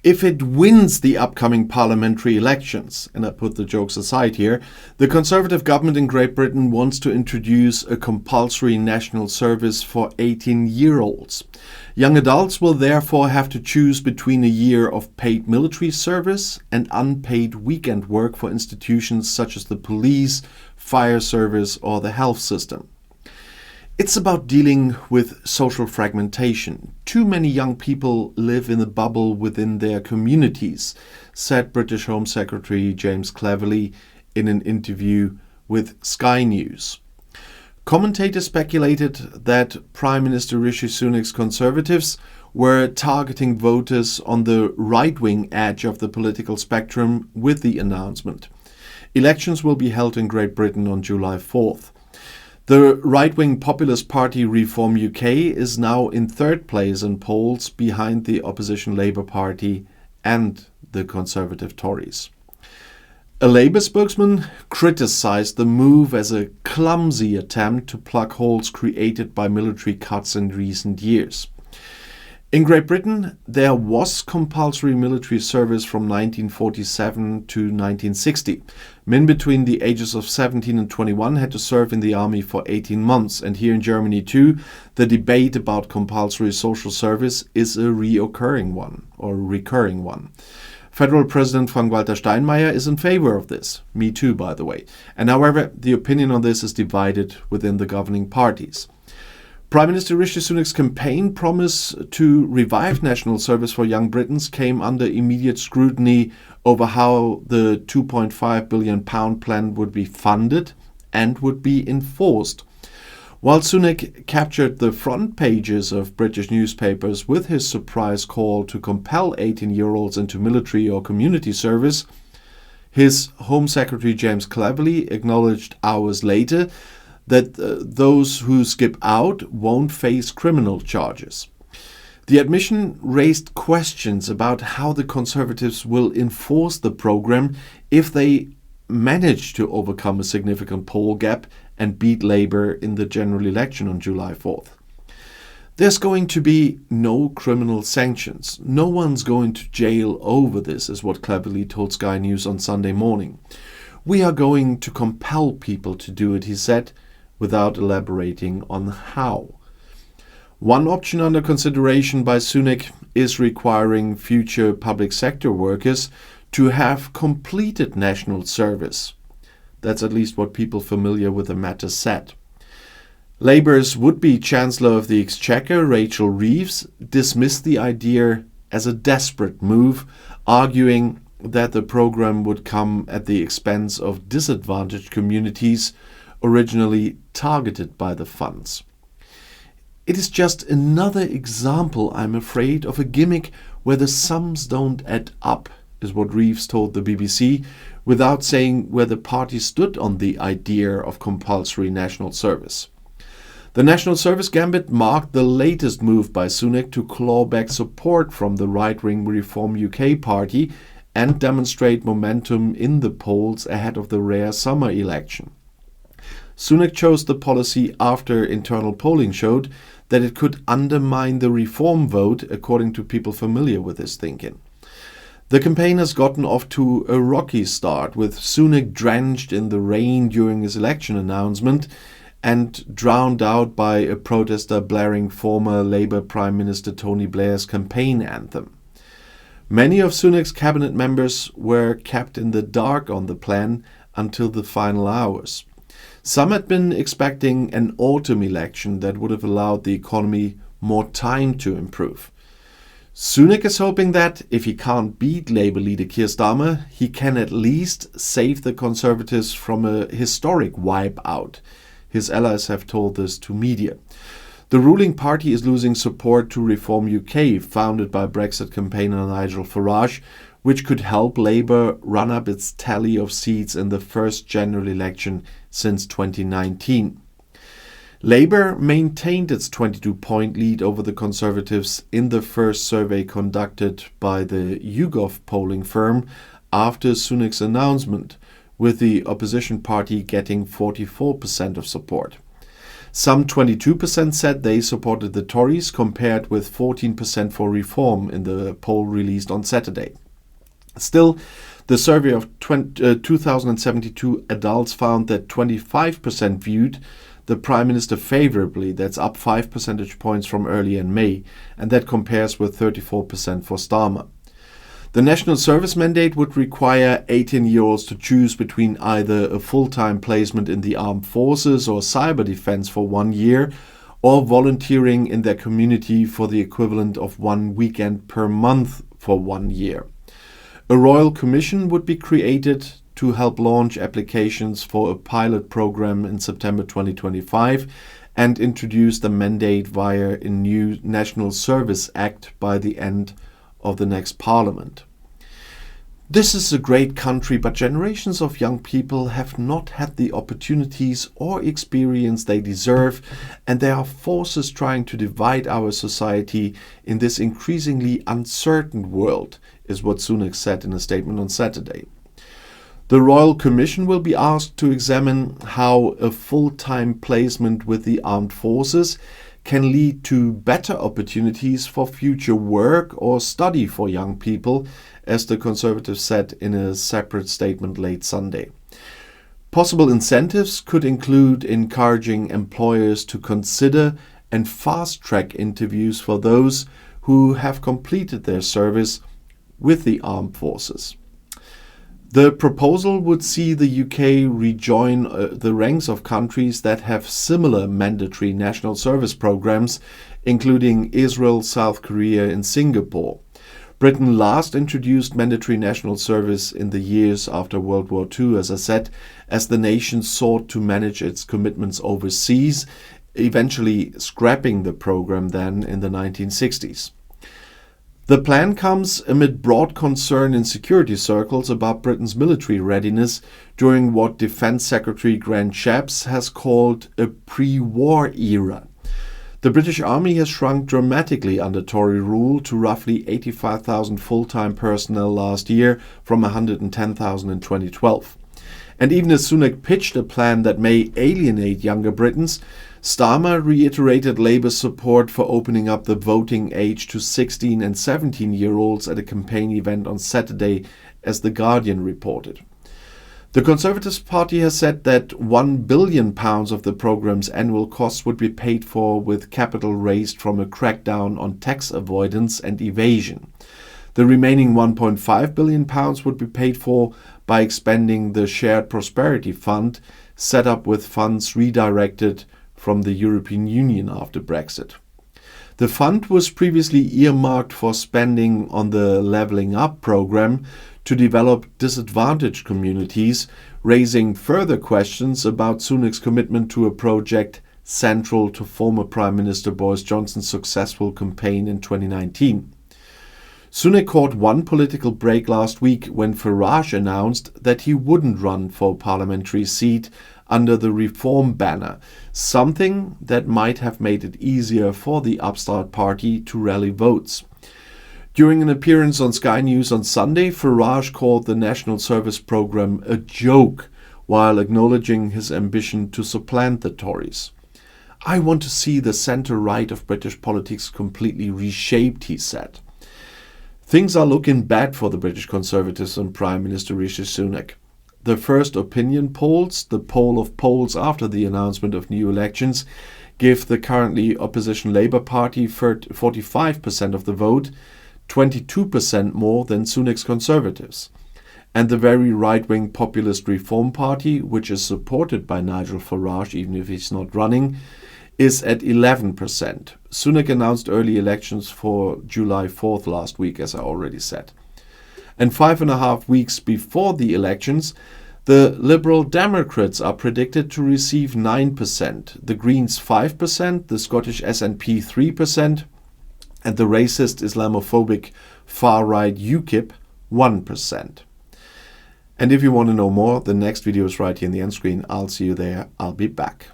If it wins the upcoming parliamentary elections, and I put the jokes aside here, the Conservative government in Great Britain wants to introduce a compulsory national service for 18-year-olds. Young adults will therefore have to choose between a year of paid military service and unpaid weekend work for institutions such as the police, fire service, or the health system. It's about dealing with social fragmentation. Too many young people live in a bubble within their communities, said British Home Secretary James Cleverly in an interview with Sky News. Commentators speculated that Prime Minister Rishi Sunak's Conservatives were targeting voters on the right-wing edge of the political spectrum with the announcement. Elections will be held in Great Britain on July 4th. The right-wing populist party Reform UK is now in third place in polls behind the opposition Labour Party and the Conservative Tories. A Labour spokesman criticised the move as a clumsy attempt to plug holes created by military cuts in recent years. In Great Britain, there was compulsory military service from 1947 to 1960. Men between the ages of 17 and 21 had to serve in the army for 18 months. And here in Germany too, the debate about compulsory social service is a recurring one. Federal President Frank-Walter Steinmeier is in favor of this. Me too, by the way. And however, the opinion on this is divided within the governing parties. Prime Minister Rishi Sunak's campaign promise to revive national service for young Britons came under immediate scrutiny over how the £2.5 billion plan would be funded and would be enforced. While Sunak captured the front pages of British newspapers with his surprise call to compel 18-year-olds into military or community service, his Home Secretary James Cleverly acknowledged hours later that those who skip out won't face criminal charges. The admission raised questions about how the Conservatives will enforce the program if they manage to overcome a significant poll gap and beat Labour in the general election on July 4th. There's going to be no criminal sanctions. No one's going to jail over this, is what Cleverly told Sky News on Sunday morning. We are going to compel people to do it, he said, without elaborating on how. One option under consideration by Sunak is requiring future public sector workers to have completed national service. That's at least what people familiar with the matter said. Labour's would-be Chancellor of the Exchequer, Rachel Reeves, dismissed the idea as a desperate move, arguing that the programme would come at the expense of disadvantaged communities originally targeted by the funds. It is just another example, I'm afraid, of a gimmick where the sums don't add up, is what Reeves told the BBC, without saying where the party stood on the idea of compulsory national service. The national service gambit marked the latest move by Sunak to claw back support from the right-wing Reform UK party and demonstrate momentum in the polls ahead of the rare summer election. Sunak chose the policy after internal polling showed that it could undermine the reform vote, according to people familiar with his thinking. The campaign has gotten off to a rocky start, with Sunak drenched in the rain during his election announcement and drowned out by a protester blaring former Labour Prime Minister Tony Blair's campaign anthem. Many of Sunak's cabinet members were kept in the dark on the plan until the final hours. Some had been expecting an autumn election that would have allowed the economy more time to improve. Sunak is hoping that, if he can't beat Labour leader Keir Starmer, he can at least save the Conservatives from a historic wipe-out. His allies have told this to media. The ruling party is losing support to Reform UK, founded by Brexit campaigner Nigel Farage, which could help Labour run up its tally of seats in the first general election since 2019. Labour maintained its 22-point lead over the Conservatives in the first survey conducted by the YouGov polling firm after Sunak's announcement, with the opposition party getting 44% of support. Some 22% said they supported the Tories, compared with 14% for Reform in the poll released on Saturday. Still, the survey of 2,072 adults found that 25% viewed the Prime Minister favorably. That's up 5 percentage points from earlier in May, and that compares with 34% for Starmer. The national service mandate would require 18-year-olds to choose between either a full-time placement in the armed forces or cyber defense for 1 year, or volunteering in their community for the equivalent of 1 weekend per month for 1 year. A royal commission would be created to help launch applications for a pilot program in September 2025 and introduce the mandate via a new National Service Act by the end of the next parliament. This is a great country, but generations of young people have not had the opportunities or experience they deserve, and there are forces trying to divide our society in this increasingly uncertain world, is what Sunak said in a statement on Saturday. The Royal Commission will be asked to examine how a full-time placement with the armed forces can lead to better opportunities for future work or study for young people, as the Conservatives said in a separate statement late Sunday. Possible incentives could include encouraging employers to consider and fast-track interviews for those who have completed their service with the armed forces. The proposal would see the UK rejoin the ranks of countries that have similar mandatory national service programs, including Israel, South Korea, and Singapore. Britain last introduced mandatory national service in the years after World War II, as I said, as the nation sought to manage its commitments overseas, eventually scrapping the program then in the 1960s. The plan comes amid broad concern in security circles about Britain's military readiness during what Defence Secretary Grant Shapps has called a pre-war era. The British Army has shrunk dramatically under Tory rule to roughly 85,000 full-time personnel last year from 110,000 in 2012. And even as Sunak pitched a plan that may alienate younger Britons, Starmer reiterated Labour's support for opening up the voting age to 16 and 17-year-olds at a campaign event on Saturday, as The Guardian reported. The Conservative Party has said that £1 billion of the programme's annual costs would be paid for with capital raised from a crackdown on tax avoidance and evasion. The remaining £1.5 billion would be paid for by expanding the Shared Prosperity Fund, set up with funds redirected from the European Union after Brexit. The fund was previously earmarked for spending on the Levelling Up programme to develop disadvantaged communities, raising further questions about Sunak's commitment to a project central to former Prime Minister Boris Johnson's successful campaign in 2019. Sunak caught one political break last week when Farage announced that he wouldn't run for a parliamentary seat under the Reform banner, something that might have made it easier for the upstart party to rally votes. During an appearance on Sky News on Sunday, Farage called the National Service Programme a joke, while acknowledging his ambition to supplant the Tories. "I want to see the centre-right of British politics completely reshaped," he said. Things are looking bad for the British Conservatives and Prime Minister Rishi Sunak. The first opinion polls, the poll of polls after the announcement of new elections, give the currently opposition Labour Party 45% of the vote, 22% more than Sunak's Conservatives. And the very right-wing populist Reform Party, which is supported by Nigel Farage even if he's not running, is at 11%. Sunak announced early elections for July 4th last week, as I already said. And 5.5 weeks before the elections, the Liberal Democrats are predicted to receive 9%, the Greens 5%, the Scottish SNP 3%, and the racist Islamophobic far-right UKIP 1%. And if you want to know more, the next video is right here in the end screen. I'll see you there. I'll be back.